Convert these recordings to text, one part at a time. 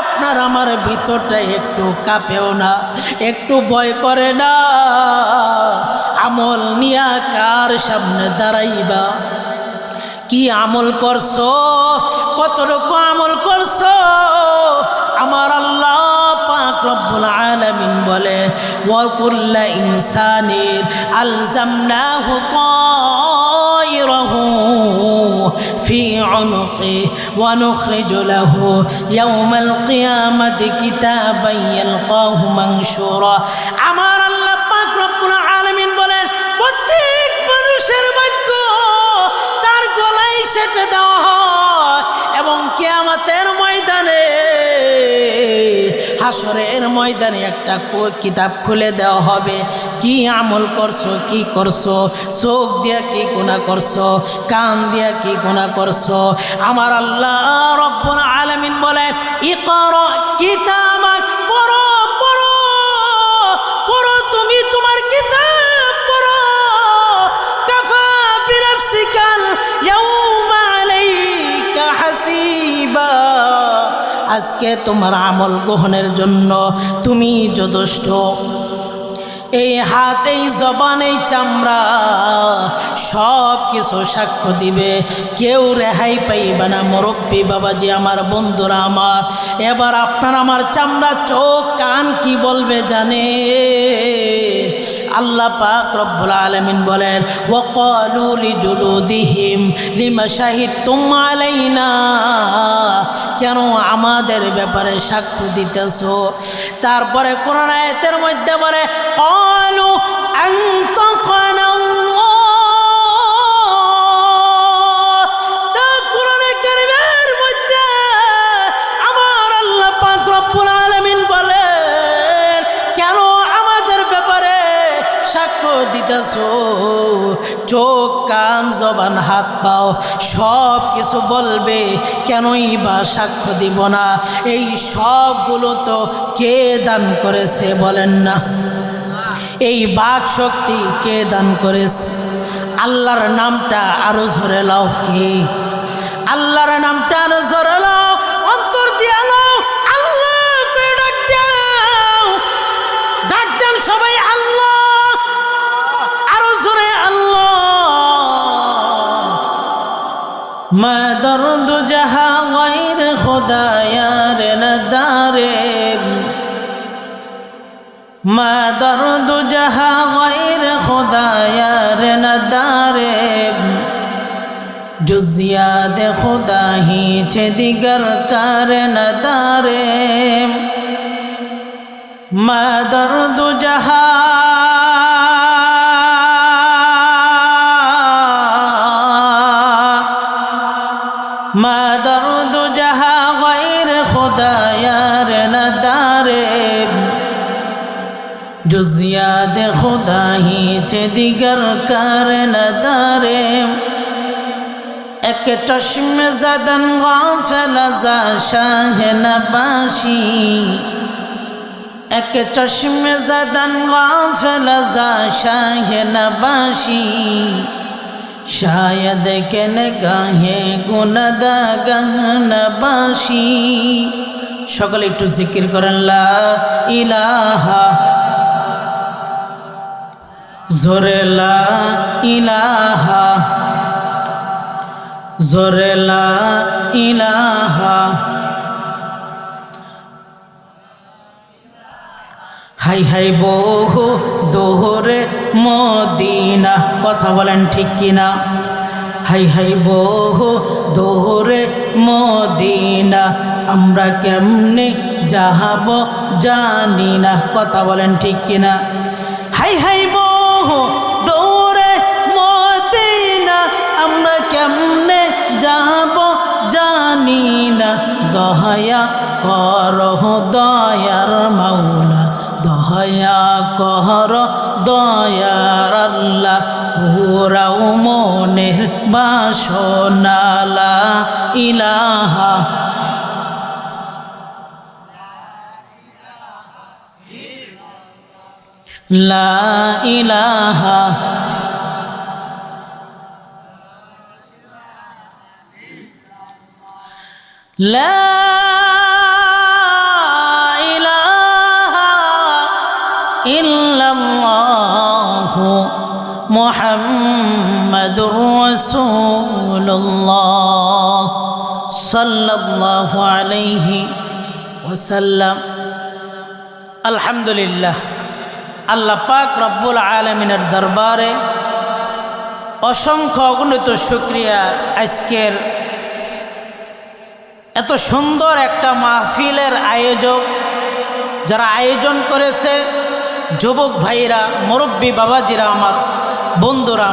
আপনার আমার ভিতরটা একটু কাঁপেও না, একটু ভয় করে না? আমল নিয়া কার সামনে দাঁড়াইবা? কি আমল করছো? কতটুকু আমল করছো? আমার আল্লাহ পাক রব্বুল আলামিন বলে, ওয়া কুল্লা ইনসানিন আলজামনাহু তায়রাহু ফি উনুকি ওয়া নুখরিজু লাহু ইয়াওমাল কিয়ামাতি কিতাবান ইয়ালকাহু মানশুরা। আমার আল্লাহ পাক রব্বুল আলামিন বলেন, প্রত্যেক মানুষের ভাগ্য তার গলায় সেঁটে দেওয়া হয় এবং কিয়ামতের ময়দানে, হাসরের ময়দানে একটা কিতাব খুলে দেওয়া হবে। কি আমল করছো, কি করছো? চোখ দিয়া কি গুনাহ করছো, কান দিয়া কি গুনাহ করছো? আমার আল্লাহ রব্বুল আলামিন বলেন, ইকরা কিতাবাক, পড়ো পড়ো পড়ো, তুমি তোমার কিতাব পড়ো। কাফা বিনাফসিকাল ইয়াউমা আলাইকা হাসিবা, আজকে তোমার আমল গ্রহণের জন্য তুমি যথেষ্ট। এই হাত, এই জবান, এই চামড়া সব কিছু সাক্ষ্য দিবে, কেউ রেহাই পাইবে না। মুরব্বী বাবাজি, আমার বন্ধুরা আমার, এবার আপনার আমার চামড়া, চোখ, কান কি বলবে জানে? আল্লাহ পাক রব্বুল আলামিন বলেন, ওয়াকালু লিজুলুদিহিম লিমা শাহিদতুম আলাইনা, কেন আমাদের ব্যাপারে সাক্ষ্য দিতেছো? তারপরে কোরআন আয়াতের মধ্যে বলে, ক্বালু আনতাকানা আল্লাহ। তা কোরআনে কারীমের মধ্যে আমার আল্লাহ পাক রব্বুল আলামিন বলেন, কেন আমাদের ব্যাপারে সাক্ষ্য দিতেছো? চোখ, কান, জবান, হাত, পাও সব কিছু বলবে, কেনই বা সাক্ষ্য দিব না? এই সবগুলো তো কে দান করেছে বলেন না? এই বাক শক্তি কে দান করেছে? আল্লাহর নামটা আরো জোরে লাও। কে? আল্লাহর নামটা আরো জোরে লাও, অন্তর দিয়া লাও, আল্লাহ করে ডাক দাও। ডাক দেন সবাই, আল্লাহ, আরো জোরে আল্লাহ। মা দর্দ জাহা গায়র খুদা ইয়ার নদারে, মা দর্দ জাহা গায়র খুদা ইয়ার নদারে, जुज़ याद खुदा हीच दिगर कार नदारे। मा दर्द जहा मा दर्द जहा गैर खुदा यार नदारे, जुज़ याद खुदा हीच दिगर कार नदारे। एक चश्म ज़दन गाफिल ज़ा शाह नबाशी, एक चश्म ज़दन गाफिल ज़ा शाह नबाशी, शायद के निगाहे गुनहगार नबाशी। সকলে একটু জিকির করেন, লা ইলাহা, জোরে লা ইলাহা, জোরে লা ইলাহা। হাই হাই বহু দোহরে মদিনা, কথা বলেন ঠিক কিনা? হাই হাই বহু দোহরে মদিনা, আমরা কেমনে যাহাব জানি না, কথা বলেন ঠিক কিনা? হাই হাই বহু দৌড়ে মদিনা, আমরা কেমনে যাব জানি না। দয়া করহ দয়ার মাওলা, দয়া কর দয়ার আল্লাহ, পুরাও মনের বাসনা। লা ইলাহা, লা ইলাহা, লা ইল্লাল্লাহু মুহাম্মাদুর রাসূলুল্লাহ সাল্লাল্লাহু আলাইহি ওয়াসাল্লাম। আলহামদুলিল্লাহ, আল্লাহ পাক রব্বুল আলামিনের দরবারে অসংখ্য অগণিত শুকরিয়া। আজকের এত সুন্দর একটা মাহফিলের আয়োজক যারা আয়োজন করেছে, যুবক ভাইরা, মুরব্বী বাবাজিরা, আমার বন্ধুরা,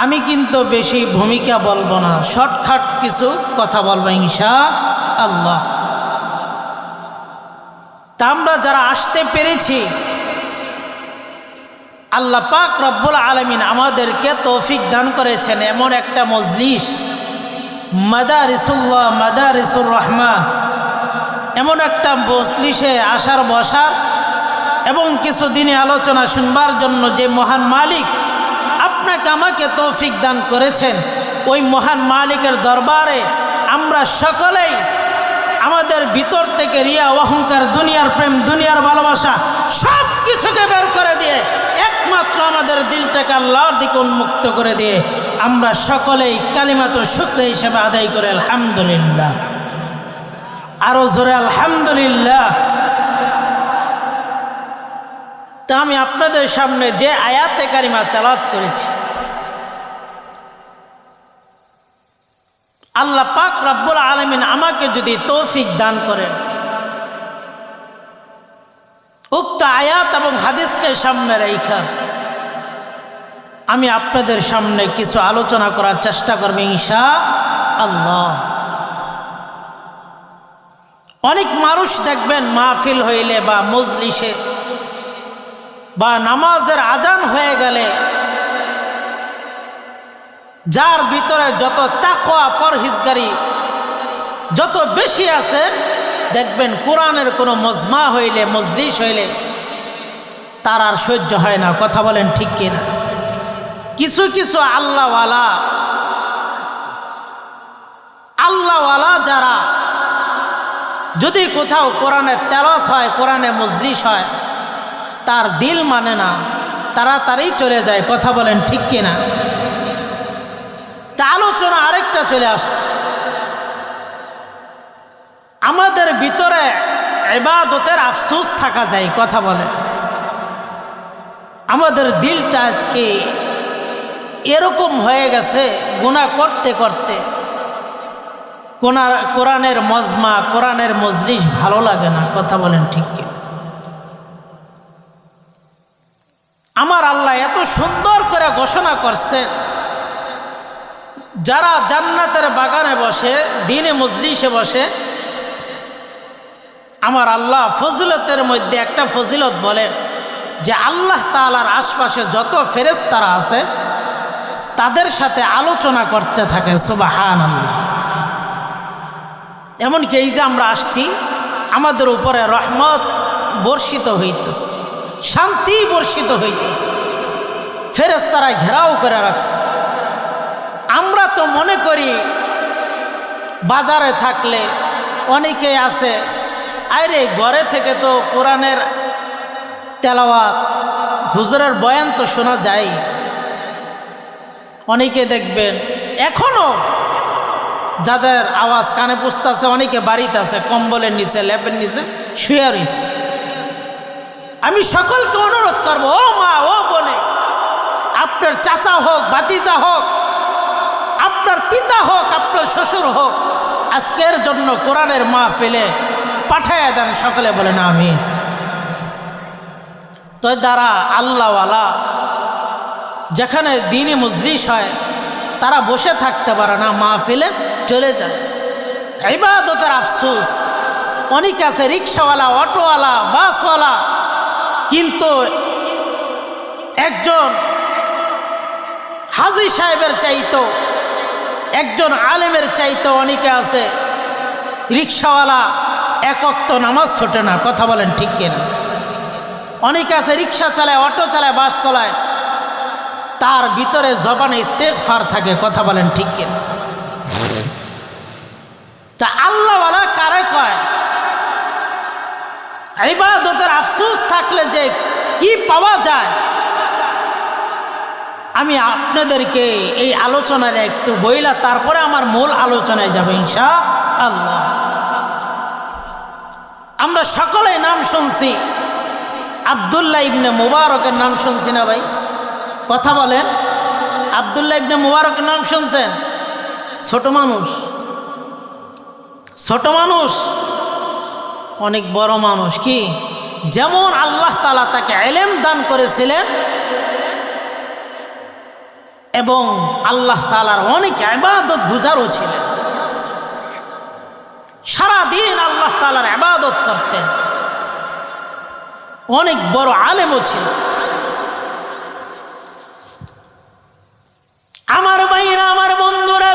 আমি কিন্তু বেশি ভূমিকা বলবো না, শর্টকাট কিছু কথা বলবো ইনশাআল্লাহ। তা আমরা যারা আসতে পেরেছি, আল্লাহ পাক রব্বুল আলামিন আমাদেরকে তৌফিক দান করেছেন এমন একটা মজলিস, মাদারিসুল্লাহ, মাদারিসুর রহমান, এমন একটা মজলিসে আসার বসার এবং কিছু দিনে আলোচনা শুনবার জন্য যে মহান মালিক আপনাকে আমাকে তৌফিক দান করেছেন, ওই মহান মালিকের দরবারে আমরা সকলেই আমাদের ভিতর থেকে রিয়া, অহংকার, দুনিয়ার প্রেম, দুনিয়ার ভালোবাসা সব কিছুকে বের করে দিয়ে একমাত্র আমাদের দিলটাকে আল্লাহর দিকে উন্মুক্ত করে দিয়ে আমরা সকলেই কালিমাতু শুকর হিসেবে আদায় করে আলহামদুলিল্লাহ। আরো জোরে আলহামদুলিল্লাহ। তা আমি আপনাদের সামনে যে আয়াতে কারিমা তেলাওয়াত করেছি, আল্লাহ পাক রব্বুল আলামিন আমাকে যদি তৌফিক দান করেন, উক্ত আয়াত এবং হাদিসকে সামনে রেখে আমি আপনাদের সামনে কিছু আলোচনা করার চেষ্টা করব ইনশাআল্লাহ। অনেক মানুষ দেখবেন মাহফিল হইলে বা মজলিসে বা নামাজের আজান হয়ে গেলে যার ভিতরে যত তাকওয়া, পরহেজগারি যত বেশি আছে, দেখবেন কোরআনের কোনো মজমা হইলে, মজলিস হইলে তার আর সহ্য হয় না। কথা বলেন ঠিক কিনা? কিছু কিছু আল্লাহওয়ালা যারা যদি কোথাও কোরআনের তেলাওয়াত হয়, কোরআনে মজলিস হয়, তার দিল মানে না, তাড়াতাড়ি চলে যায়। কথা বলেন ঠিক কিনা? তা আলোচনা আরেকটা চলে আসছে, আমাদের ভিতরে ইবাদতের আফসোস থাকা যায়। কথা বলেন, আমাদের দিলটা আজকে এরকম হয়ে গেছে, গুনাহ করতে করতে কোরআনের মজমা, কোরআনের মজলিস ভালো লাগে না। কথা বলেন ঠিক কি? আমার আল্লাহ এত সুন্দর করে ঘোষণা করছে, যারা জান্নাতের বাগানে বসে, দিনে মজলিসে বসে, আমার আল্লাহ ফজিলতের মধ্যে একটা ফজিলত বলেন যে আল্লাহ তাআলার আশপাশে যত ফেরেশতারা আছে তাদের সাথে আলোচনা করতে থাকে। সুবহানাল্লাহ। এমনকি এই যে আমরা আসছি, আমাদের উপরে রহমত বর্ষিত হইতেছে, শান্তি বর্ষিত হইতেছে, ফেরেশতারা ঘেরাও করে রাখছে। আমরা তো মনে করি বাজারে থাকলে অনেকে আছে, আরে ঘরে থেকে তো কোরআনের তেলাওয়াত, হুজুরের বয়ান তো শোনা যায়। অনেকে দেখবেন এখনো যাদের আওয়াজ কানে পৌঁছতেছে, অনেকে বাড়িতে আছে, কম্বলের নিচে, ল্যাপের নিচে শুয়ে রয়েছে। আমি সকলকে অনুরোধ করবো, ও মা, ও বোনে, আপনার চাচা হোক, ভাতিজা হোক, আপনার পিতা হোক, আপনার শ্বশুর হোক, আজকের জন্য কোরআনের মাহফিলে পাঠাইয়া দেন। সকলে বলেন আমিন। তো যারা আল্লাহওয়ালা, যেখানে দিনে মজলিস হয়, তারা বসে থাকতে পারে না, মাহফিলে চলে যায়। ইবাদতের আফসোস। অনেক আছে রিক্সাওয়ালা, অটোওয়ালা, বাসওয়ালা, কিন্তু একজন হাজী সাহেবের চাইতো, একজন আলেমের চাইতো অনেকে আছে রিক্সাওয়ালা, এক ওয়াক্ত নামাজ ছোটে না। কথা বলেন ঠিক কিনা? অনেকে আছে রিক্সা চালায়, অটো চালায়, বাস চালায়, তার ভিতরে জবানে ইস্তেগফার থাকে। কথা বলেন ঠিক কিনা? তা আল্লাহওয়ালা কারে কয়? ইবাদতের আফসোস থাকলে যে কি পাওয়া যায়, আমি আপনাদেরকে এই আলোচনার একটু বইলা তারপরে আমার মূল আলোচনায় যাব ইনশাআল্লাহ। আমরা সকলেই নাম শুনছি, আব্দুল্লাহ ইবনে মুবারকের নাম শুনছি না ভাই? কথা বলেন, আব্দুল্লাহ ইবনে মুবারকের নাম শুনছেন? ছোট মানুষ, ছোট মানুষ, অনেক বড় মানুষ। কি যেমন আল্লাহ তাআলা তাকে ইলম দান করেছিলেন এবং আল্লাহ তাআলার অনেক ইবাদত গুজারও ছিলেন, সারাদিন আল্লাহ তাআলার ইবাদত করতেন, অনেক বড় আলেমও ছিলেন। আমার ভাইরা, আমার বন্ধুরা,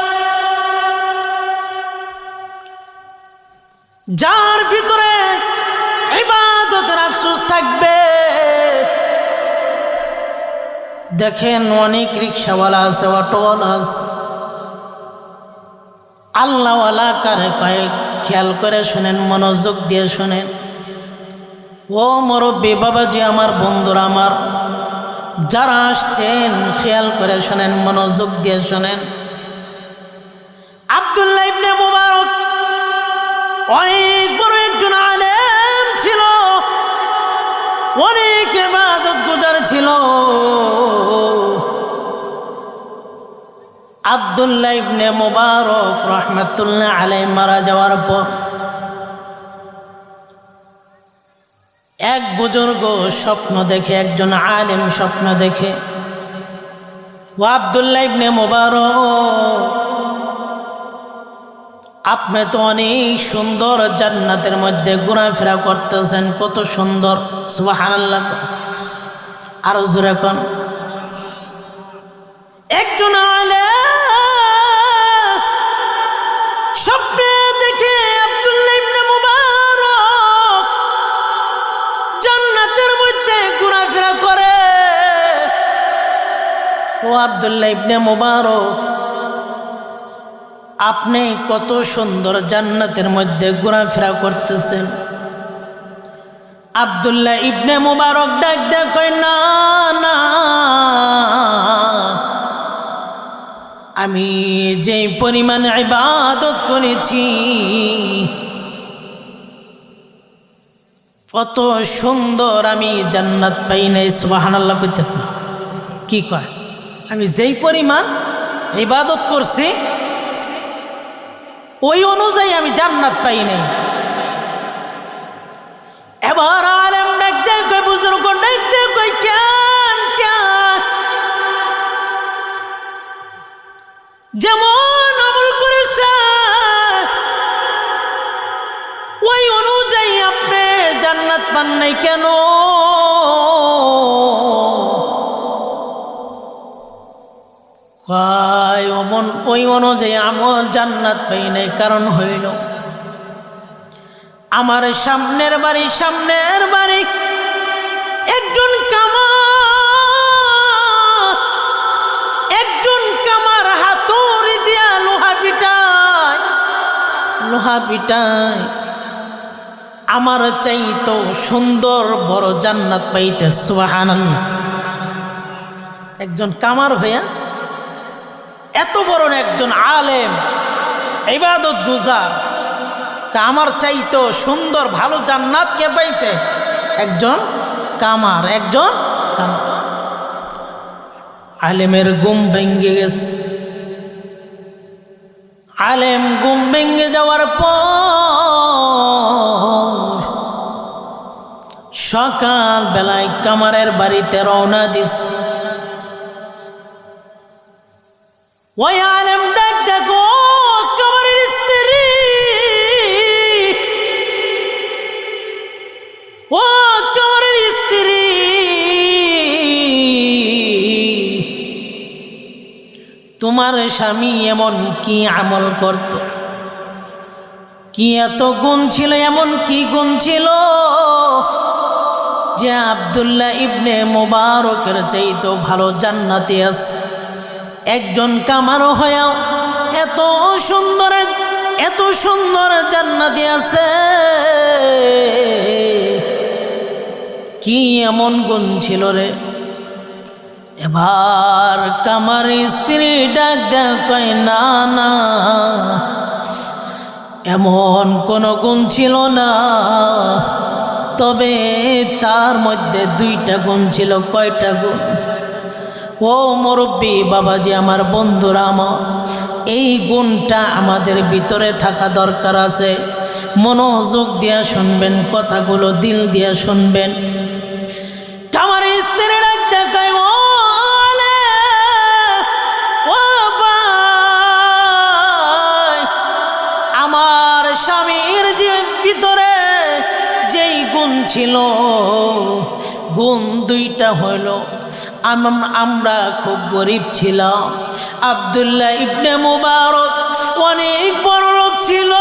যার ভিতরে ইবাদতের আফসোস থাকবে, দেখেন অনেক রিক্সাওয়ালা আছে, অটোওয়ালা আছে, আল্লাহওয়ালা কারে কয় খেয়াল করে শুনেন, মনোযোগ দিয়ে শুনেন। ও মুরব্বী বাবাজি, আমার বন্ধুরা, আমার যারা আসছেন খেয়াল করে শুনেন, মনোযোগ দিয়ে শুনেন। আব্দুল্লাহ ইবনে মুবারক অনেক বড় একজন আলেম ছিল, অনেক ইবাদত গুজার ছিল। আব্দুল্লাহ ইবনে মুবারক রাহমাতুল্লাহ আলাইহি মারা যাওয়ার পর এক বুজুর্গ স্বপ্ন দেখে, একজন আলেম স্বপ্ন দেখে, ও আব্দুল্লাহ ইবনে মুবারক, আপনি তো অনেক সুন্দর জান্নাতের মধ্যে ঘোরাফেরা করতেছেন, কত সুন্দর, সুবহানাল্লাহ। আরো জোরে কোন। একজন আলেম স্বপ্নে দেখে আব্দুল্লাহ ইবনে মুবারক জান্নাতের মধ্যে ঘোরাফেরা করে। ও আব্দুল্লাহ ইবনে মুবারক, আপনি কত সুন্দর জান্নাতের মধ্যে ঘোরাফেরা করতেছেন। আব্দুল্লাহ ইবনে মুবারক ডাক দেয়, কয় না না, আমি যে পরিমাণ ইবাদত করেছি কত সুন্দর আমি জান্নাত পাই নাই। সুবহানাল্লাহ কইতেছেন। কি কয়? আমি যেই পরিমাণ ইবাদত করছি ওই অনুযায়ী আমি জান্নাত পাই নাই। এবার আলেম ডাকতে কই, বুজুর্গ ডাকতে কই, কেন কেন? যেমন আমল করেছে ওই অনুযায়ী আপনি জান্নাত পান নাই কেন? ওই অনুযায়ী আমল জান্নাত পাই নাই, কারণ হইল আমার সামনের বাড়ি একজন কামার হাতুড়ি দিয়া লোহা পিটায় আমার চাইতো সুন্দর বড় জান্নাত পাইতে। সুবহানাল্লাহ। একজন কামার হইয়া এত বড় একজন আলেম ইবাদত গুজার, আমার চাইতো সুন্দর ভালো জান্নাত কে পাইছে? একজন কামার। আলেমের ঘুম ভেঙে গেছে। আলেম ঘুম ভেঙে যাওয়ার পর সকাল বেলায় কামারের বাড়িতে রওনা দিছে। ওই আলেম ডাক দেখো, কামারের স্ত্রী, ও কামারের স্ত্রী, তোমার স্বামী এমন কি আমল করত, কি এত গুণ ছিল, এমন কি গুণ ছিল যে আব্দুল্লাহ ইবনে মুবারকের চাইতো ভালো জান্নাতে আছে? একজন কামারও হয়েও এত সুন্দর জান্নাতে আছে। এমন গুণ ছিল রে। এবার কামার স্ত্রী ডাক দেয়, কয় না না, এমন কোনো গুণ ছিল না, তবে তার মধ্যে 2টা গুণ ছিল। কয়টা গুণ? ও মুরব্বী বাবাজি, আমার বন্ধুরা আমার, এই গুণটা আমাদের ভিতরে থাকা দরকার আছে। মনোযোগ দিয়া শুনবেন, কথাগুলো দিল দিয়া শুনবেন। আমার স্ত্রী ডাক দেখায়, আমার স্বামীর যে ভিতরে যেই গুণ ছিল, গুণ 2টা হইল। আমরা খুব গরিব ছিলাম। আব্দুল্লাহ ইবনে মুবারক অনেক বড় লোক ছিল,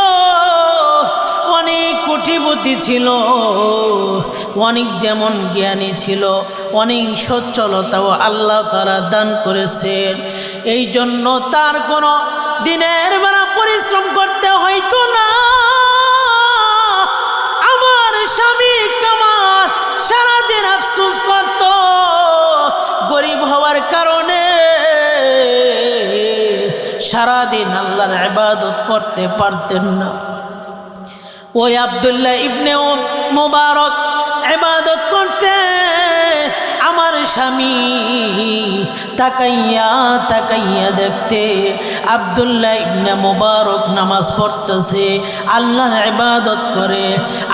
অনেক কোটিপতি ছিল, অনেক যেমন জ্ঞানী ছিল, অনেক সচ্ছলতাও আল্লাহ তাআলা দান করেছেন। এই জন্য তার কোনো দিনের বেলা পরিশ্রম করতে হইতো না। আমার স্বামী কামার সারাদিন আফসোস করত, গরিব হওয়ার কারণে সারাদিন আল্লাহর ইবাদত করতে পারতেন না। ওই আব্দুল্লাহ ইবনে মুবারক ইবাদত করতে, আমার স্বামী তাকাইয়া তাকাইয়া দেখতে আব্দুল্লাহ ইবনে মুবারক নামাজ পড়তেছে, আল্লাহর ইবাদত করে।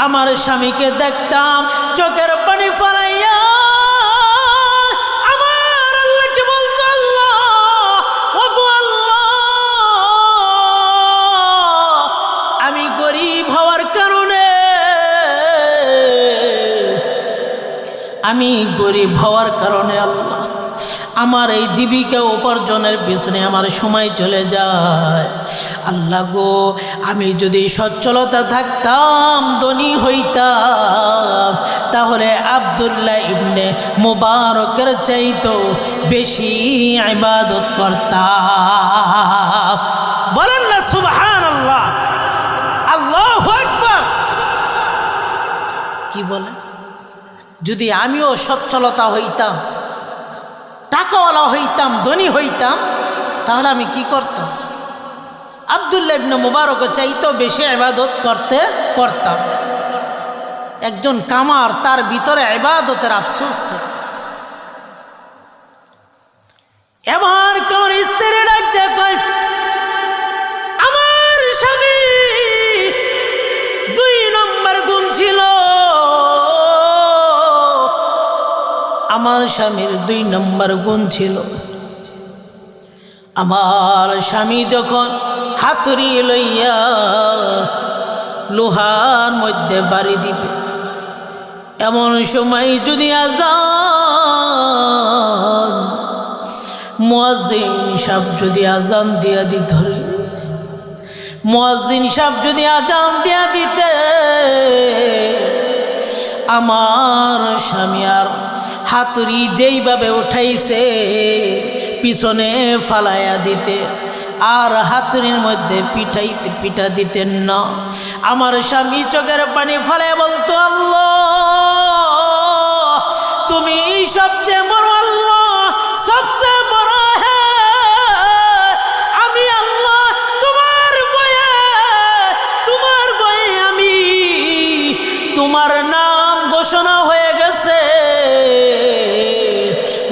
আমার স্বামীকে দেখতাম চোখের পানি ফেলাইয়া আমার আল্লাহকে বলতো, আল্লাহ, ওগো আল্লাহ, আমি গরিব হওয়ার কারণে, আমি গরিব হওয়ার কারণে আল্লাহ আমার এই জীবিকা উপার্জনের পিছনে আমার সময় চলে যায়। আল্লাহ গো, আমি যদি সচ্ছলতা থাকতাম, ধনী হইতাম, তাহলে আব্দুল্লাহ ইবনে মুবারকের চাইতো বেশি ইবাদত করতাম। বলেন না সুবহানাল্লাহ, আল্লাহু আকবার। কি বলে? যদি আমিও সচ্ছলতা হইতাম, টাকাওয়ালা হইতাম, ধনী হইতাম, তাহলে আমি কি করতাম? আব্দুল্লাহ ইবনে মুবারকের চাইতেও বেশি ইবাদত করতাম। একজন কামার, তার ভিতরে ইবাদতের আফসোস ছিল। এবার কামার স্ত্রী ডাক দেয়, কয়, আমার স্বামী 2 নম্বর গুণ ছিল। আমার স্বামীর 2 নম্বর গুণ ছিল। আমার স্বামী যখন হাতুড়ি লইয়া লোহার মধ্যে বাড়ি দিবে, এমন সময় যদি আজান, মুয়াজ্জিন সাহেব যদি আজান দিয়া দিত, মুয়াজ্জিন সাহেব যদি আজান দিয়া দিতে, আমার স্বামী আর হাতুড়ি যেইভাবে উঠাইছে পিছনে ফালাইয়া দিতে, আর হাতুড়ির মধ্যে পিঠা দিতেন না। আমার স্বামী চোখের পানি ফালাইয়া বলতো, আল্লাহ, তুমি সবচেয়ে বড়, আল্লাহ সবচেয়ে বড় হ্যাঁ, আমি আল্লাহ তোমার বয়ে আমি তোমার নাম ঘোষণা হয়ে গেছে।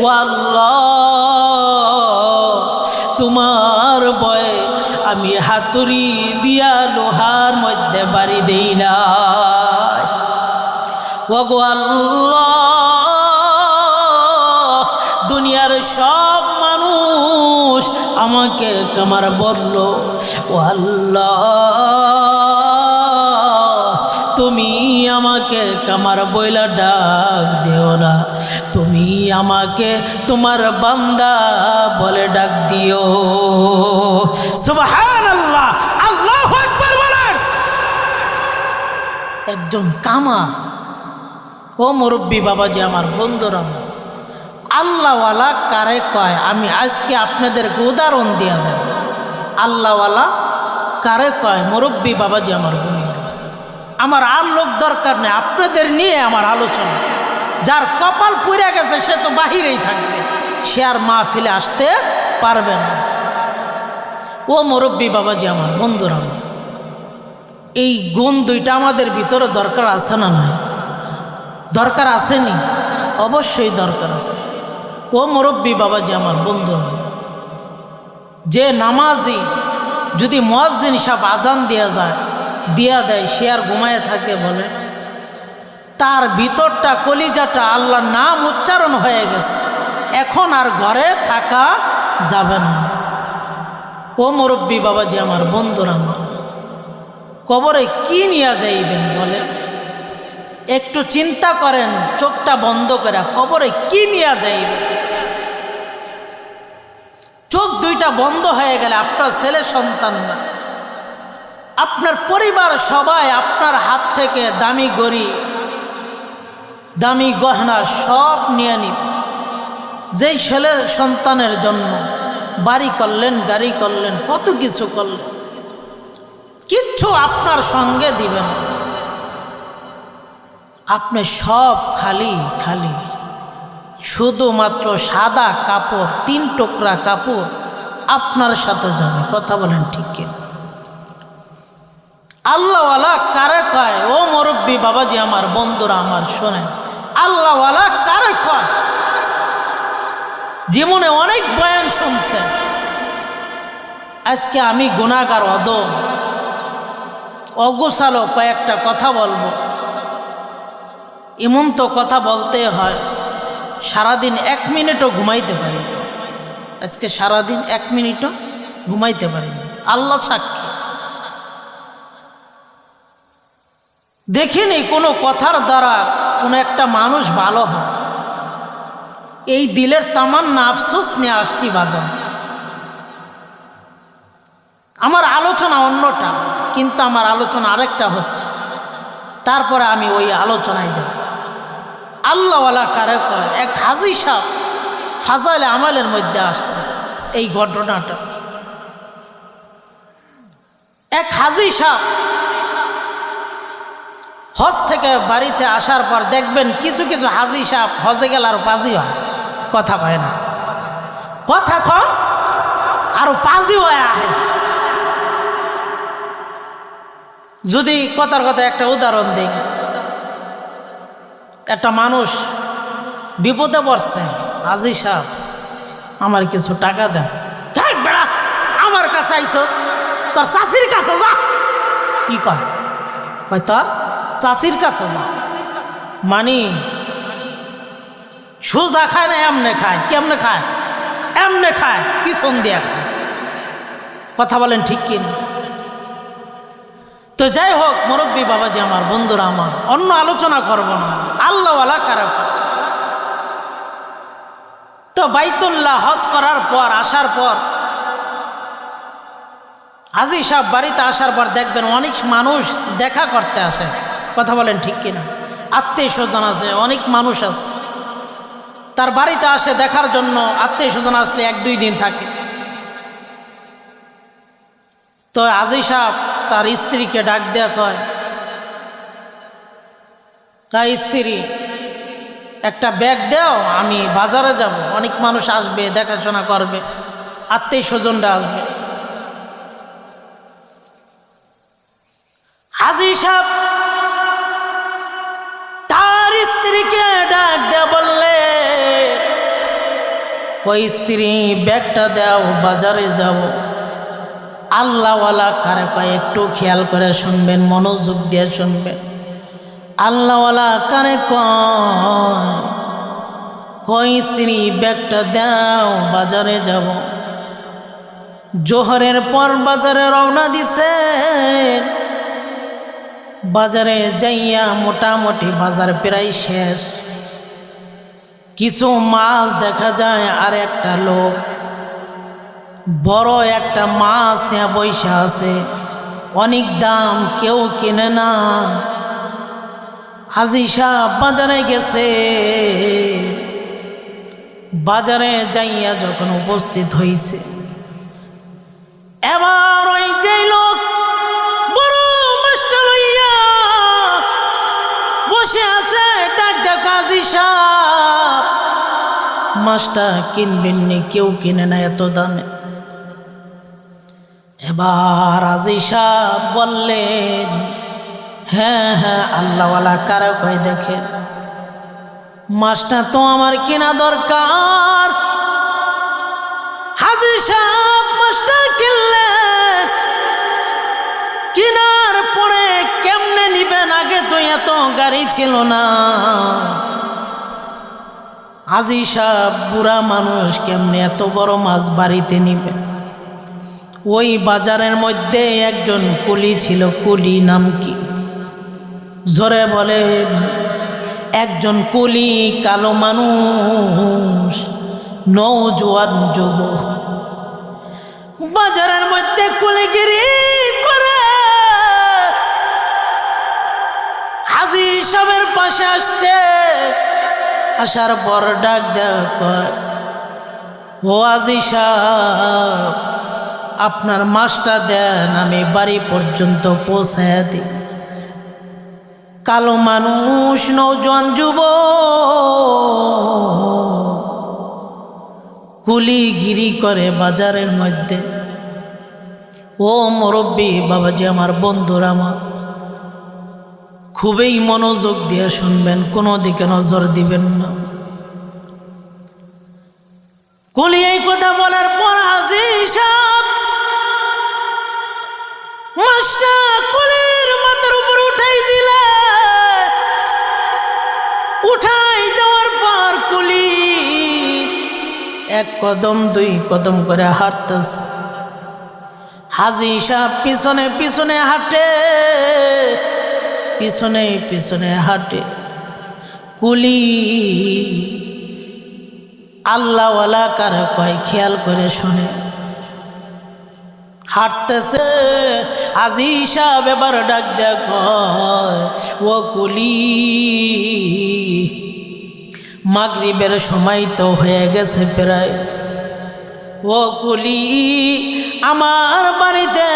ও আল্লাহ, তোমার ভয়ে আমি হাতুড়ি দিয়া লোহার মধ্যে বাড়ি দেই না। ওগো আল্লাহ, দুনিয়ার সব মানুষ আমাকে কামার বলল, ও আল্লাহ, তুমি আমাকে কামার বইলা ডাক দিও না, তুমি আমাকে তোমার বান্দা বলে ডাক দিও। সুবহানাল্লাহ, আল্লাহু আকবার বলেন। একজন কামা, ও মুরব্বী বাবাজি, আমার বন্ধুরা, আল্লাহওয়ালা কারে কয়? আমি আজকে আপনাদেরকে উদাহরণ দেওয়া যাব। আল্লাহওয়ালা কারে কয়? মুরব্বী বাবাজি, আমার বন্ধুরা, আমার আর লোক দরকার নেই, আপনাদের নিয়ে আমার আলোচনা। যার কপাল পুড়ে গেছে সে তো বাহিরেই থাকবে, সে আর মাহফিলে আসতে পারবে না। ও মুরব্বী বাবাজি আমার, বন্ধুরা, এই গুণ দুইটা আমাদের ভিতরে দরকার আছে না? নয় দরকার আসেনি? অবশ্যই দরকার আছে। ও মুরব্বী বাবাজি আমার, বন্ধুরা, যে নামাজি যদি মুয়াজ্জিন সাহেব আজান দিয়া দেয় সে আর ঘুমায় থাকে? বলে তার ভিতরটা, কলিজাটা আল্লাহর নাম উচ্চারণ হয়ে গেছে, এখন আর ঘরে থাকা যাবে না। ও মুরব্বী বাবাজি আমার, বন্ধুরা আমার, কবরে কি নিয়ে যাইবেন বলে? একটু চিন্তা করেন, চোখটা বন্ধ করে, কবরে কি নিয়ে যাইবেন? চোখ দুইটা বন্ধ হয়ে গেলে আপনার ছেলে সন্তানরা, আপনার পরিবার সবাই আপনার হাত থেকে দামি গড়ি, দামি গহনা সব নিয়ে নিবে। যেই ছেলে সন্তানের জন্য বাড়ি করলেন, গাড়ি করলেন, কত কিছু করলেন, কিচ্ছু আপনার সঙ্গে দিবেন। আপনি সব খালি খালি, শুধুমাত্র সাদা কাপড়, 3 টুকরা কাপড় আপনার সাথে যাবে। কথা বলেন ঠিক কিনা? আল্লাহওয়ালা কারে কয়? ও মুরব্বী বাবাজি আমার, বন্ধুরা আমার, শোনেন, আল্লাহওয়ালা কারে কয়? জীবনে অনেক বয়ান শুনছেন, আজকে আমি গুনাহগার অগোছালো কয়েকটা কথা বলবো। এমন তো কথা বলতে হয়, সারাদিন 1 মিনিটও ঘুমাইতে পারি। আজকে সারাদিন 1 মিনিটও ঘুমাইতে পারি, আল্লাহ সাক্ষী। দেখিনি কোনো কথার দ্বারা কোনো একটা মানুষ ভালো হয়। এই দিলের তামান্না, আফসোস নিয়ে আসছি বাজান। আমার আলোচনা অন্যটা, কিন্তু আমার আলোচনা আরেকটা হচ্ছে, তারপরে আমি ওই আলোচনায় যাব। আল্লাহওয়ালা কারে কয়? এক হাজী সাহেব ফাজাইলে আমালের মধ্যে আসছে এই ঘটনাটা। এক হাজী সাহেব হজ থেকে বাড়িতে আসার পর দেখবেন কিছু কিছু হাজী সাহেব হজে গেলে আরো পাজি হয়, কথা কয় না, কথা কন আরো পাজি হয়ে আহে। যদি কথার কথা একটা উদাহরণ দিই, একটা মানুষ বিপদে পড়ছে, হাজী সাহেব আমার কিছু টাকা দেন। বেড়া, আমার কাছে আইসস, তোর চাষির কাছে যা। কি কয়? তোর চাষির কাছে যা মানে সোজা খায় না এমনে খায়? কেমনে খায়? এমনে খায়, পিছন দিয়া খায়। কথা বলেন ঠিক কিনা? তো যাই হোক মুরব্বী বাবাজি আমার, বন্ধুরা আমার, অন্য আলোচনা করব না, আল্লাহওয়ালা কারা। তো বাইতুল্লাহ হজ করার পর আসার পর হাজী সাহেব বাড়িতে আসার পর দেখবেন অনেক মানুষ দেখা করতে আসে। কথা বলেন ঠিক কিনা? আত্মীয় স্বজন আছে, অনেক মানুষ আছে, তার বাড়িতে আসে দেখার জন্য। আত্মীয় স্বজন আসলে 1-2 দিন থাকে। তো হাজী সাহেব তার স্ত্রীকে ডাক দেয়া কয়, তার স্ত্রী একটা ব্যাগ দাও, আমি বাজারে যাব, অনেক মানুষ আসবে, দেখাশোনা করবে, আত্মীয় স্বজনরা আসবে। হাজী সাহেব তার স্ত্রীকে ডাক দেয়া বললে, ওই স্ত্রী ব্যাগটা দাও, বাজারে যাব। আল্লাহওয়ালা কারে কয়? একটু খেয়াল করে শুনবেন, মনোযোগ দিয়ে শুনবেন। আল্লাহওয়ালা কারে কয়? স্ত্রী ব্যাগটা দাও, বাজারে যাব। জোহরের পর বাজারে রওনা দিছে। বাজারে যাইয়া মোটামুটি বাজার প্রায় শেষ। কিছু মাছ দেখা যায়, আর একটা লোক বড় একটা মাছ নিয়ে বইসা আছে, অনেক দাম, কেউ কিনে না। হাজী সাহেব বাজারে গেছে। বাজারে যাইয়া যখন উপস্থিত হইছে, এবার ওই যে লোক বড় মাছটা লইয়া বসে আছে, ডাক কাজী সাহেব, মাছটা কিনবেননি, কেউ কিনে না এত দামে। এবার কাজী সাহেব বললেন, হ্যাঁ হ্যাঁ আল্লাহওয়ালা কারা কয় দেখেন, মাছটা তো আমার কেনা দরকার। হাজী সাহেব মাছটা কিনলেন, কেনার পরে কেমনে নিবেন, আগে তো এত গাড়ি ছিল না। হাজী সাহেব বুড়া মানুষ, কেমনে এত বড় মাছ বাড়িতে নিবে। ওই বাজারের মধ্যে একজন কুলি ছিল, কুলি নাম কি জোরে বলেন? একজন কুলি, কালো মানুষ, নওজোয়ান যুবক, বাজারের মধ্যে কুলিগিরি করে হাজী সাহেবের পাশে আসছে। আসার পর ডাক দেওয়া কয়, ও হাজী সাহেব, আপনার মাছটা দেন, আমি বাড়ি পর্যন্ত পৌঁছায় দিই। কালো মানুষ, নওজোয়ান যুবক, কুলিগিরি করে বাজারের মধ্যে। ও মুরব্বী বাবাজি, আমার বন্ধুরা, আমার খুবই মনোযোগ দিয়ে শুনবেন, কোনো দিকে নজর দিবেন না। কুলি এই কথা বলার পর হাজী সাহেব মাছটা কুলির মাথার উপর উঠাই দিলে। উঠাই দেওয়ার পর কুলি এক কদম দুই কদম করে হাঁটতেছে। হাজী সাহেব পিছনে পিছনে হাঁটে, পিছনে পিছনে হাঁটে। কুলি আল্লাহওয়ালা কারে কয় খেয়াল করে শুনে। হাঁটতেছে, হাজী সাহেব এবার ডাক দেয়া কয়, ও কুলি, মাগরিবের সময় তো হয়ে গেছে প্রায়। ও কুলি, আমার বাড়িতে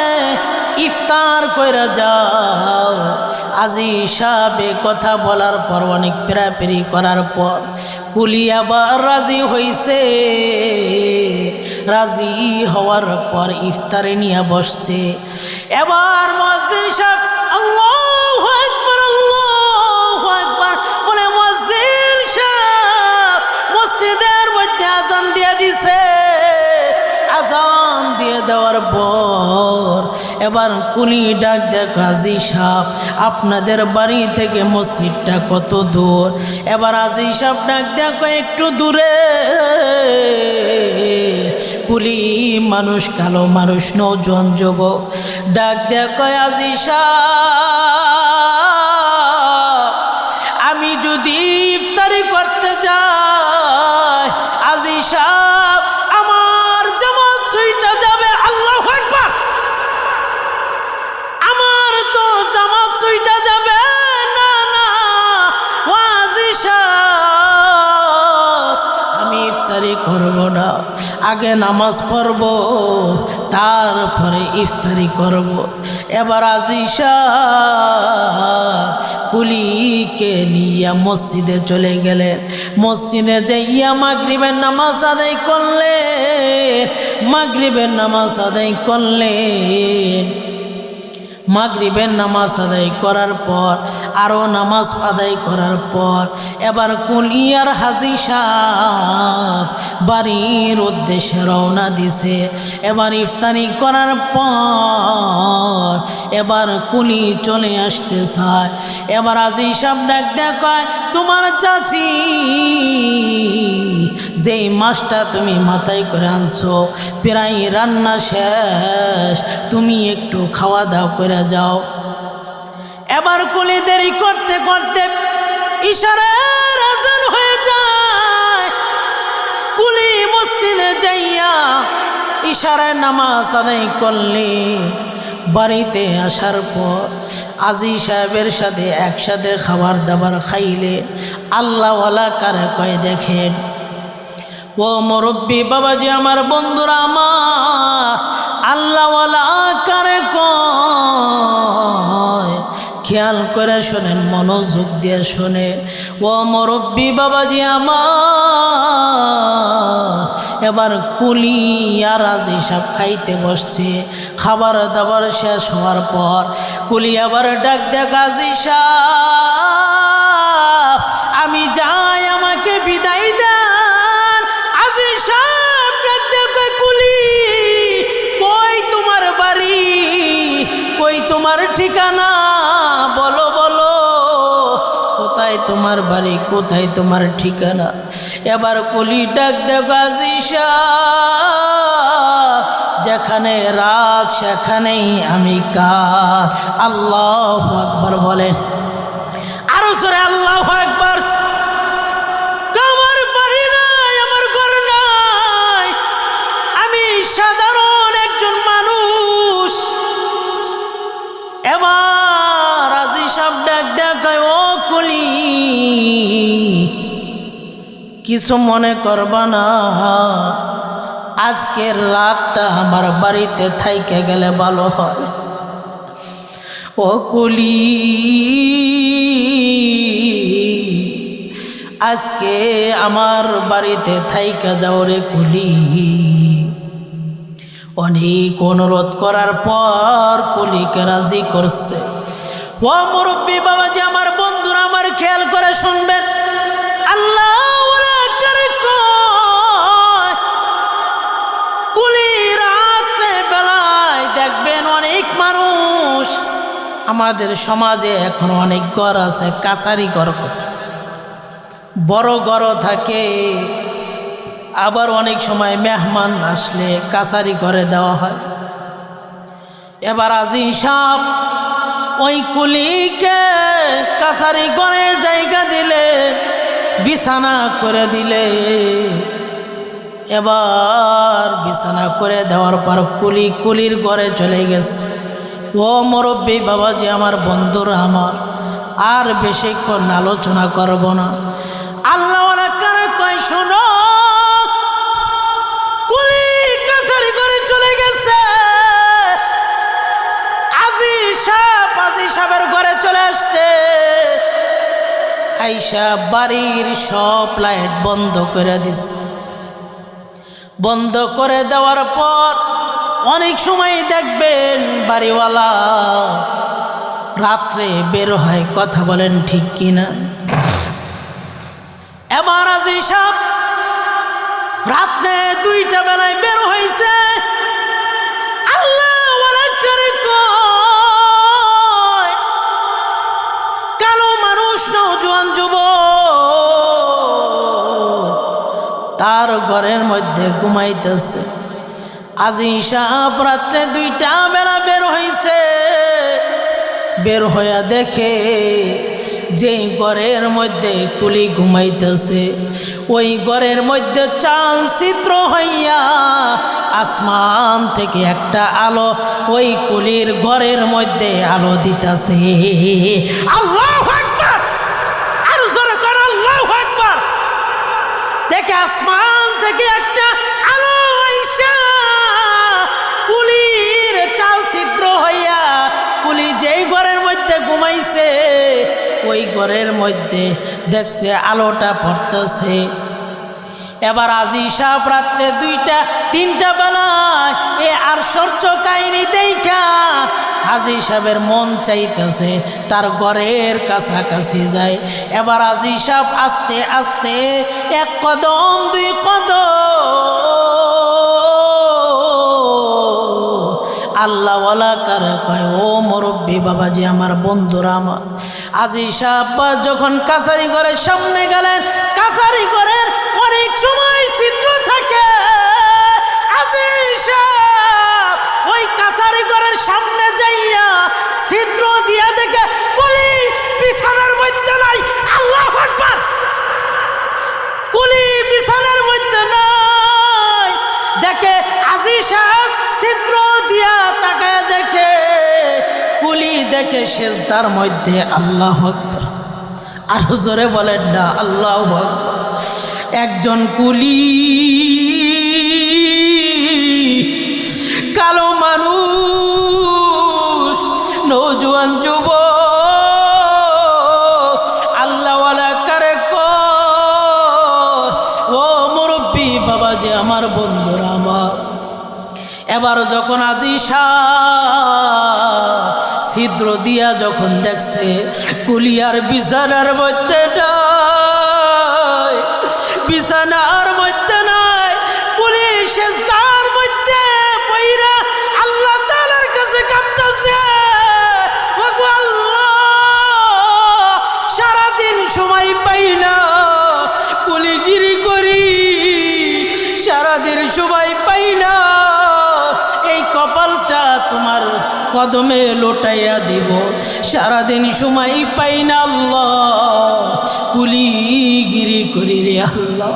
ইফতার কইরা যাও। হাজী সাহেব কথা বলার পর, অনেক পেরাপেরি করার পর কুলি আবার রাজি হইছে। রাজি হওয়ার পর ইফতারে নিয়ে বসছে। এবার মুয়াজ্জিন সাহেব আল্লাহু আকবার, আল্লাহু আকবার বলে মুয়াজ্জিন সাহেব মসজিদের মধ্যে আযান দিয়ে দিছে। আযান দিয়ে দেওয়ার পর এবার কুলি ডাক দেখ, হাজী সাহেব, আপনাদের বাড়ি থেকে মসজিদটা কত দূর? এবার হাজী সাহেব ডাক দেখ, একটু দূরে। কুলি মানুষ, কালো মানুষ, নওজোয়ান যুবক ডাক দেখ, হাজী সাহেব, আমি যদি ইফতারি করতে যাই, হাজী সাহেব আমার জামাত ছুইটা যাবে। আল্লাহু আকবার, আমার তো জামাত ছুইটা যাবে না। না হাজী সাহেব, আমি ইফতারি করব না, আগে নামাজ পড়ব, তারপরে ইফতারি করব। এবার হাজী সাহেব কুলিকে নিয়ে মসজিদে চলে গেলেন। মসজিদে যাইয়া মাগরিবের নামাজ আদায় করলেন। মাগরিবের নামাজ আদায় করলেন। মাগরিবের নামাজ আদায় করার পর, আরও নামাজ আদায় করার পর এবার কুলি আর হাজী সাহেব বাড়ির উদ্দেশ্যে রওনা দিছে। এবার ইফতারি করার পর এবার কুলি চলে আসতে চায়। এবার হাজী সাহেব ডাক দেয়া কয়, তোমার চাচি যেই মাছটা তুমি মাথায় করে আনছো, প্রায় রান্না শেষ, তুমি একটু খাওয়া দাওয়া করে যাও। এবার কুলি দেরি করতে করতে ইশারার আযান হয়ে যায়। কুলি মসজিদে যাইয়া ইশারায় নামাজ আদায় করলে বাড়িতে আসার পর হাজী সাহেবের সাথে একসাথে খাবার দাবার খাইলে আল্লাহওয়ালা কারে কয় দেখেন। ও মুরব্বী বাবাজি, আমার বন্ধুরা, আমার আল্লাহওয়ালা কারে কয় খেয়াল করে শোনেন, মনোযোগ দিয়ে শোনেন। ও মুরব্বী বাবাজি আমার, এবার কুলি আর রাজি সাহেব খাইতে বসছে। খাবার দাবার শেষ হওয়ার পর কুলি আবার ডাক দেয়, গাজী সাহেব আমি যাই, আমাকে বিদায় দেন। গাজী সাহেব ডাক দেয়, কুলি কই তোমার বাড়ি, কই তোমার ঠিকানা, বলো বলো, কোথায় তোমার বাড়ি, কোথায় তোমার ঠিকানা? এবার কুলি ডাক দেয়, গাজী সাহেব যেখানে রাত সেখানেই আমি কার। আল্লাহু আকবার বলেন, আরো জোরে আল্লাহু আকবার। আমার বাড়ি নাই, আমার ঘর নাই, আমি সাধারণ একজন মানুষ। এবার গাজী সাহেব ডাক দেখায়, ও কুলি কিছু মনে করবা না, আজকের রাতটা আমার বাড়িতে থাইকে গেলে ভালো হয়। ও কুলি আজকে আমার বাড়িতে থাইকা যাও রে কুলি। অনেক অনুরোধ করার পর কুলিকে রাজি করছে। ও মুরব্বী বাবাজি আমার, বন্ধুরা আমার, খেয়াল করে শুনবেন। আল্লাহ কুলি রাত্রে বেলায় দেখবেন অনেক মানুষ, আমাদের সমাজে এখন অনেক ঘর আছে কাছারি ঘর, বড় ঘর থাকে, আবার অনেক সময় মেহমান আসলে কাছারি করে দেওয়া হয়। এবার গাজী সাহেব ওই কুলিকে কাছারি ঘরে জায়গা দিলে, বিছানা করে দিলে। এবার বিছানা করে দেওয়ার পর কুলি কুলির ঘরে চলে গেছে। ও মুরব্বী বাবাজি আমার, বন্ধুরা আমার, আর বেশিক্ষণ আলোচনা করব না। আল্লাহ কারে কয়, শোনো, কুলি কাছারি ঘরে চলে গেছে। গাজী সাহেবের ঘরে চলে আসছে। আইসা বাড়ির সব লাইট বন্ধ করে দিছে। বন্ধ করে দেওয়ার পর অনেক সময় দেখবেন বাড়িওয়ালা রাত্রে বের হয়, কথা বলেন ঠিক কিনা? এবার গাজী সাহেব রাত্রে 2টা বেলায় বের হয়েছে। আল্লাহ কালো মানুষ, নওজোয়ান যুবক তার ঘরের মধ্যে ঘুমাইতেছে। গাজী সাহেব রাত্রে 2টা বেলা বের হয়েছে। বের হইয়া দেখে যে ঘরের মধ্যে কুলি ঘুমাইতেছে, ওই ঘরের মধ্যে চাল চিত্র হইয়া আসমান থেকে একটা আলো ওই কুলির ঘরের মধ্যে আলো দিতেছে। আল্লাহু আকবার, আর জোরে কর আল্লাহু আকবার। দেখে আসমান থেকে একটা আলো আইসা কুলির চাল চিত্র হইয়া কুলি যেই ঘরের মধ্যে ঘুমাইছে ওই ঘরের মধ্যে দেখছে আলোটা পড়তেছে। এবার গাজী সাহেব রাত্রে 2টা 3টা বেলায় এ আশ্চর্য কাহিনী দেখা গাজী সাহেবের মন চাইতেছে তার ঘরের কাছাকাছি যায়। এবার গাজী সাহেব আস্তে আস্তে 1 কদম 2 কদম আল্লাহওয়ালা কারে কয়, ও মুরব্বী বাবাজি আমার, বন্ধুরা আমার, গাজী সাহেব যখন কাছারি ঘরের সামনে গেলেন, কাছারি ঘরের অনেক সময় চিত্র থাকে। গাজী সাহেব ওই কাছারি ঘরের সামনে যাইয়া চিত্র দিয়া দেখে কুলি বিছানার মধ্যে নাই। আল্লাহু আকবার, কুলি বিছানার মধ্যে নাই। দেখে গাজী সাহেব চিত্র দিয়া তাকায় দেখে কুলি দেখে সেজদার মধ্যে। আল্লাহু আকবার, আর জোরে বলেন না আল্লাহু আকবার। একজন কুলি কালো মানুষ, নওজোয়ান যুবক আমার বন্ধুরা আমার। এবার যখন আজিশা ছিদ্র দিয়া যখন দেখছে কুলিয়ার বিছানার মধ্যে নাই, বিছানার মধ্যে নাই, কুলি সেজদার মধ্যে পইরা আল্লাহ তাআলার কাছে কাঁদতেছে, ওগো আল্লাহ সারাদিন সময় পাই না কুলিগিরি করি, সারাদিন সময় পাই না এই কপালটা তোমার কদমে লোটাইয়া দিব, সারাদিন সময় পাই না আল্লাহ কুলিগিরি করি রে আল্লাহ।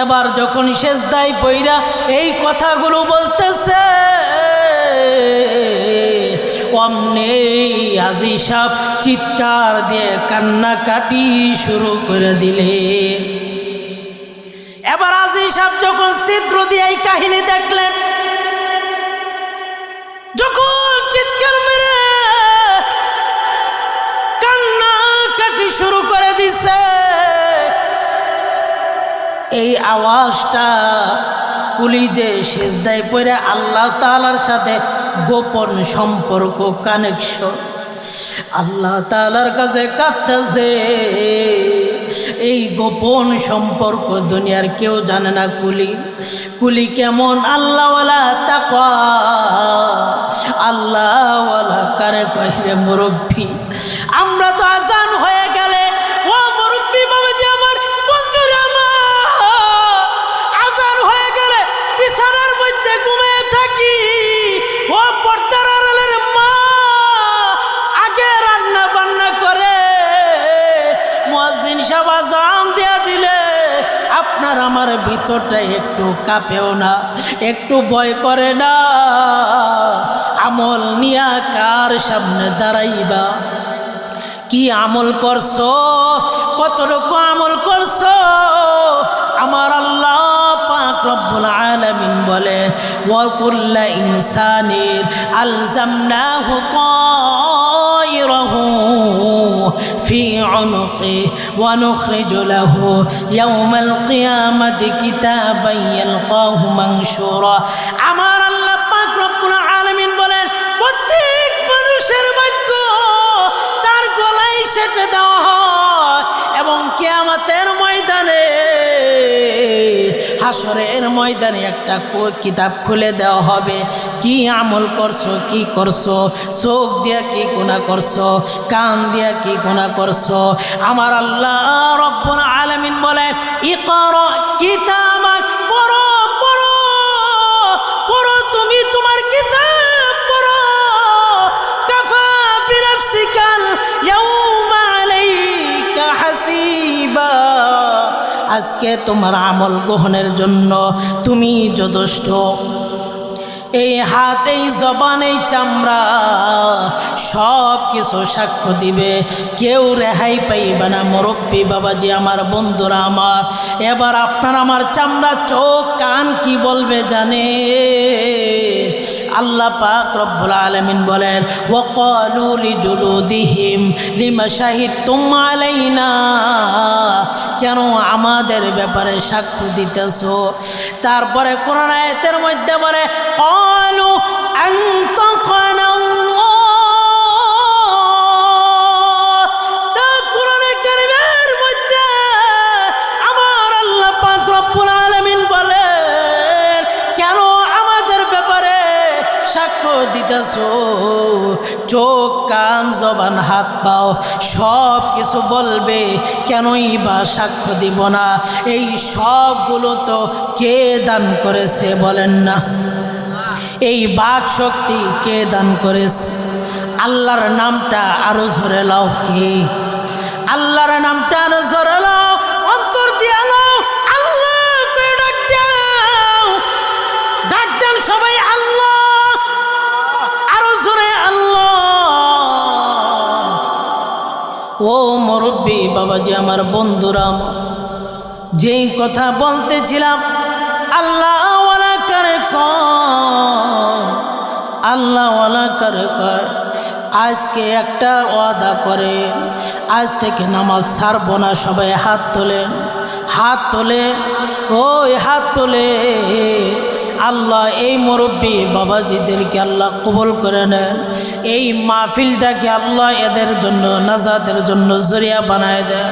এবার যখন সেজদায় পইরা এই কথাগুলো বলতেছে অমনে আজিশা চিৎকার দিয়ে কান্নাকাটি শুরু করে দিলেন। এবার আজিশা যখন ছিদ্র দিয়ে এই কাহিনী দেখলেন, যখন চিৎকার মেরে কান্নাকাটি শুরু করে দিছে, এই আওয়াজটা কুলি যে সেজদায় পড়ে আল্লাহ তাআলার সাথে গোপন সম্পর্ক কানেকশন, আল্লাহ তাআলার কাছে কাঁদতেছে, এই গোপন সম্পর্ক দুনিয়ার কেউ জানে না। কুলি কেমন আল্লাহওয়ালা, তাকওয়া আল্লাহওয়ালা কারে কইরে মুরব্বী। আমরা তো আজান হয়ে গেলে ও মুরব্বী বাবাজি আমার, বন্ধুরা আমার, আজান হয়ে গেলে বিছানার মধ্যে ঘুমিয়ে থাকি। ও পর্দার আড়ালের মা আগে রান্না বান্না করে মুয়াজ্জিন সাহেব আজান দিয়ে দিলে আপনার আমার ভিতরটা একটু কাঁপেও না, একটু ভয় করে না? আমল নিয়া কার সামনে দাঁড়াইবা? কি আমল করছো? কতটুকু আমল করছো? আমার আল্লাহ পাক রব্বুল আলামিন বলে ওয়া কুল্লা ইনসানির আলজামনাহু তায়রাহু ফি উনুকি ওয়া নুখরিজু লাহু ইয়াওমাল কিয়ামাতি কিতাবান ইয়ালকাহু মানশুরা। আমার আল্লাহ পাক রব্বুল আলামিন বলেন প্রত্যেক মানুষের ভাগ্য তার গলায় সেঁটে দেওয়া হয় এবং কিয়ামতের ময়দানে, হাসরের ময়দানে একটা কিতাব খুলে দেওয়া হবে। কি আমল করছো, কি করছো, চোখ দিয়া কি গুনাহ করছো, কান দিয়া কি গুনাহ করছো। আমার আল্লাহ রব্বুল আলামিন বলেন ইকরা কিতাবাক, পড়ো পড়ো পড়ো, তুমি তোমার কিতাব পড়ো। কাফা বিনাফসিকাল ইয়াউমা আলাইকা হাসিবা, আজকে তোমার আমল গ্রহণের জন্য তুমি যথেষ্ট। এই হাত, এই জবান, এই চামড়া সব কিছু সাক্ষ্য দিবে, কেউ রেহাই পাইবে না। মুরব্বী বাবাজি আমার, বন্ধুরা আমার, এবার আপনার আমার চামড়া, চোখ, কান কি বলবে জানে? আল্লাহ পাক রব্বুল আলামিন বলেন ওয়াকালু লিজুলুদিহিম লিমা শাহিদতুম আলাইনা, কেন আমাদের ব্যাপারে সাক্ষ্য দিতেছো? তারপরে কোরআন আয়াতের মধ্যে বলে ক্বালু আনতাকানা আল্লাহ। তা কোরআনে কারীমের মধ্যে আমার আল্লাহ পাক রব্বুল আলামিন বলেন কেন আমাদের ব্যাপারে সাক্ষ্য দিতেছো? চোখ, কান, জবান, হাত, পাও সব কিছু বলবে, কেনই বা সাক্ষ্য দিব না? এই সবগুলো তো কে দান করেছে বলেন না? এই বাক শক্তি কে দান করেছে? আল্লাহর নামটা আরো জোরে লাও। কে? আল্লাহর নামটা আরো জোরে লাও, অন্তর দিয়া লাও, আল্লাহ করে ডাক দাও, ডাক দেন সবাই আল্লাহ, আরো জোরে আল্লাহ। ও মুরব্বী বাবাজি আমার, বন্ধুরা, যেই কথা বলতেছিলাম আল্লাহ ওয়ালা করে কয়, আল্লাহ ওয়ালা করে কয়, আজকে একটা ওয়াদা করে আজ থেকে নামাজ ছাড়বো না। সবাই হাত তোলেন, হাত তোলে, ওই হাত তোলে। আল্লাহ এই মুরব্বী বাবাজিদেরকে আল্লাহ কবুল করে নেন। এই মাহফিলটাকে আল্লাহ এদের জন্য নাজাতের জন্য জরিয়া বানায় দেন।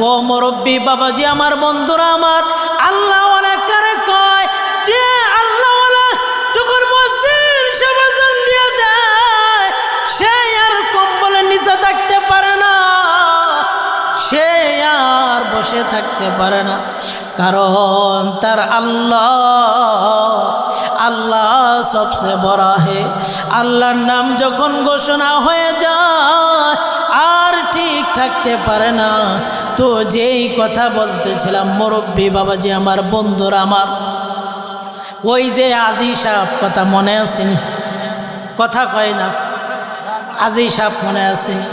ও মুরব্বী বাবাজি, আমার বন্ধুরা আমার, আল্লাহ অনেক করে কয় যে আল্লাহওয়ালা যখন মসজিদ সমাজন দিয়ে দেয়, সে আর কম্বলের নিচে থাকতে পারে না, সে আর বসে থাকতে পারে না, কারণ তার আল্লাহ সবচেয়ে বড় হে। আল্লাহর নাম যখন ঘোষণা হয়ে যায় আর ঠিক থাকতে পারে না। তো যেই কথা বলতেছিলাম মুরব্বী বাবাজি, আমার বন্ধুরা আমার, ওই যে আজি সাহেব কথা মনে আসেনি? কথা কয় না? আজি সাহেব মনে আসেনি?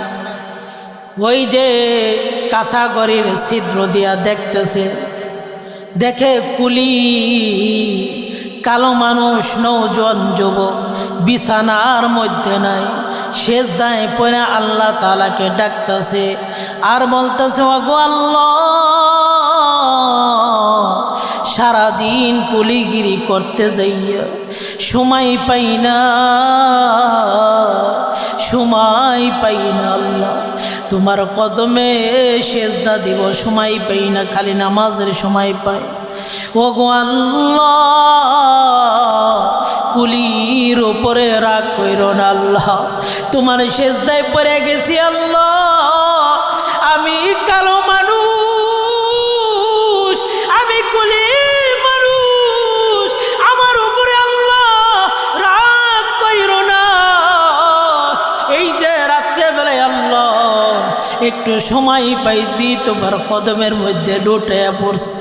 ওই যে কাঁচা গড়ির ছিদ্র দিয়া দেখতেছে, দেখে কুলি কালো মানুষ, নৌজন যুবক বিছানার মধ্যে নাই, সেজদায় পড়ে আল্লাহ তাআলাকে ডাকতেছে আর বলতেছে, ওগো আল্লাহ, সারাদিন কুলিগিরি করতে যাইয়া সময় পাই না, সময় পাই না আল্লাহ, তোমার কদমে সেজদা দিব সময় পাই না, খালি নামাজের সময় পাই। ওগো আল্লাহ, কুলির উপরে রাগ কইরো না আল্লাহ, তোমার সেজদায় পড়ে গেছি আল্লাহ, আমি কালো মানুষ, আমি কুলি মানুষ, আমার উপরে আল্লাহ রাগ কইরো না। এই যে রাত্রেবেলায় আল্লাহ একটু সময় পাইছি, তোমার কদমের মধ্যে লুটে পড়ছি।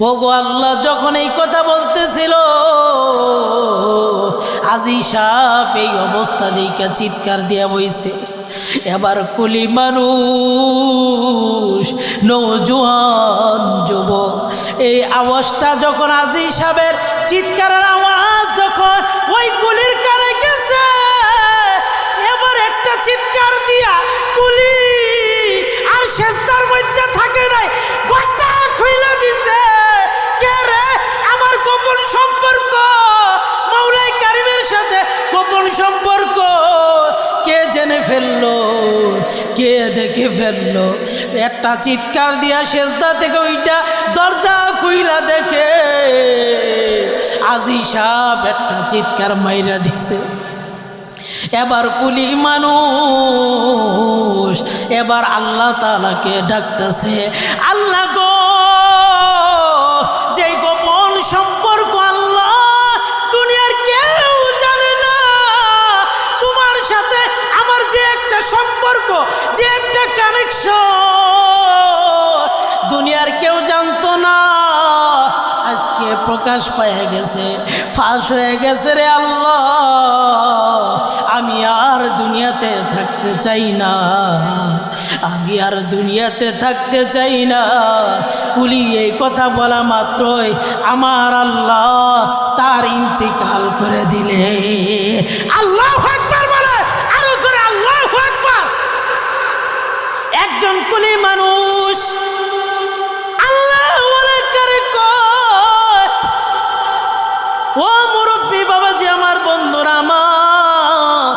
ওগো আল্লাহ, যখন এই কথা বলতেছিল, আজি সাহেব এই অবস্থা দেখে চিৎকার দিয়া বইছে। এবার কুলি মানুষ, নৌজওয়ান যুবক, এই আওয়াজটা যখন আজি সাহেবের চিৎকারের আওয়াজ যখন ওই কুলির কানে গেছে, এবার একটা চিৎকার দিয়া কুলি আর সেজদার মধ্যে থাকে নাই, গোটা খুইলা দিছে। কে রে? আমার গোপন সম্পর্ক মাওলাই কারিমের সাথে, গোপন সম্পর্ক কে জেনে ফেললো, কে দেখে ফেললো? একটা চিৎকার দিয়া সেজদা থেকে ওইটা দরজা খুইলা দেখে আজি সাহেব একটা চিৎকার মাইরা দিছে। এবার কুলি মানুষ এবার আল্লাহ তাআলাকে ডাকতেছে, আল্লাহ গো, যে গোপন সম্পর্ক আল্লাহ দুনিয়ার কেউ জানে না, তোমার সাথে আমার যে একটা সম্পর্ক, যে একটা কানেকশন দুনিয়ার কেউ জানতো না, আজকে প্রকাশ পেয়ে গেছে, ফাঁস হয়ে গেছে রে আল্লাহ। আমি আর দুনিয়াতে থাকতে চাই না, আমি আর দুনিয়াতে থাকতে চাই না। কুলি এই কথা বলা মাত্রই আমার আল্লাহ তার ইন্তিকাল করে দিলে। আল্লাহু আকবার বলে, আরো জোরে আল্লাহু আকবার। একজন কুলি মানুষ ও মুরব্বী বাবাজি, আমার বন্ধুরা আমার,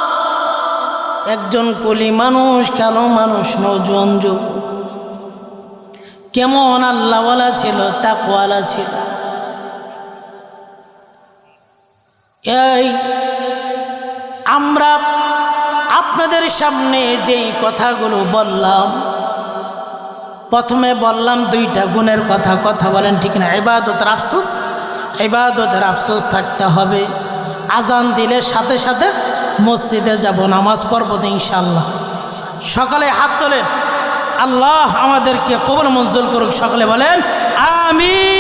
একজন কুলি মানুষ, কালো মানুষ, নওজোয়ান যুবক, কেমন আল্লাহওয়ালা ছিল, তাকওয়ালা ছিল। এই আমরা আপনাদের সামনে যেই কথাগুলো বললাম, প্রথমে বললাম দুইটা গুণের কথা, কথা বলেন ঠিক না? ইবাদতের আফসোস, ইবাদতের আফসোস থাকতে হবে। আজান দিলে সাথে সাথে মসজিদে যাব, নামাজ পড়ব ইনশাআল্লাহ। সকালে হাত তোলেন, আল্লাহ আমাদেরকে কবুল মঞ্জুর করুক, সকলে বলেন আমিন।